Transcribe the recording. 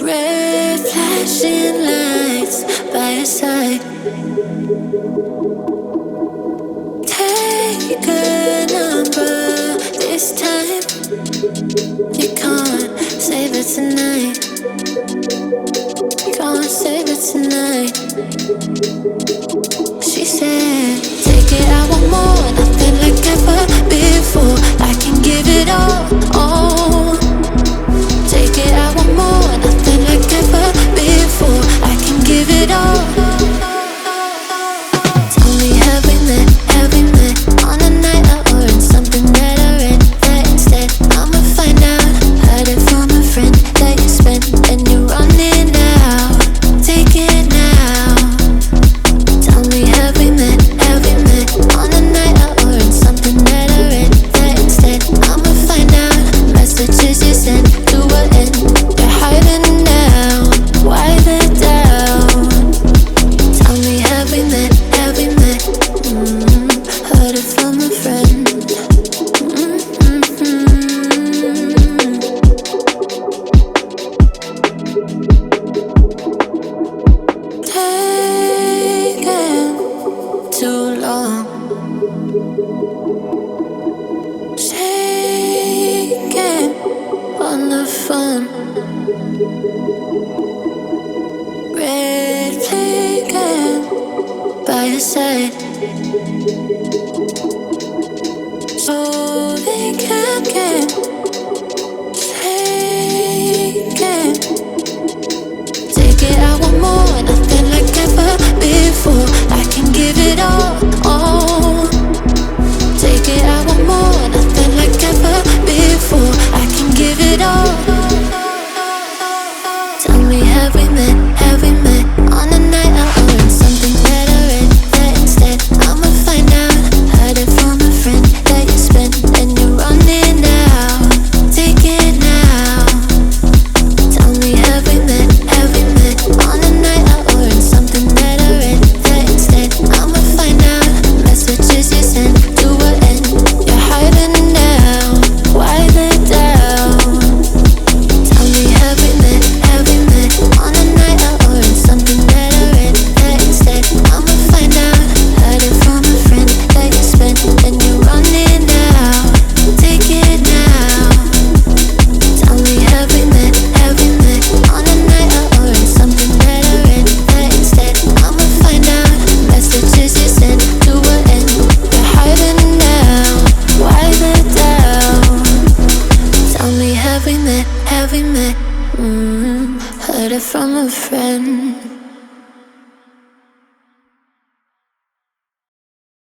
Red flashing lights by your side. Take a number this time. You can't save it tonight. Can't save it tonight. She said, take it, I want more. Nothing like ever before. I can give it all. Take it, I want more. Nothing like ever before. I can give it all. Tell me, have we met? Have we met on a night out or in something that I read? That instead, I'ma find out. Heard it from a friend that you spent and you're running out. Take it now. Tell me, have we met? Have we met on a night out or in something that I read? That instead, I'ma find out. Messages you sent to an end. You're hiding now. Why the doubt? Tell me, have we met? Have we met? Heard it from a friend. Taking too long. Shaking on the phone. Red flagging by your side. So they can't get taken. Take it, I want more. Nothing like ever before. I can give it all. Take it, I want more. Nothing like ever before. I can give it all. Tell me, have we met? Have we met on a night out or in something that I read? That instead, I'ma find out. Heard it from a friend that you spent and you're running out. Take it now. Tell me, have we met? Have we met on a night out or in something that I read? That instead, I'ma find out. Messages you sent to an end. You're hiding now. Why the doubt? Tell me, have we met? Have we met on a night out or in something that I read? That instead, I'ma find out. Heard it from a friend that you spent and you're running out. Take it now. Tell me, have we met? Have we met on a night out or in something that I read? That instead, I'ma find out. Messages you sent to an end. You're hiding now. Why the doubt? Tell me, have we met? Have we met? Heard it from a friend.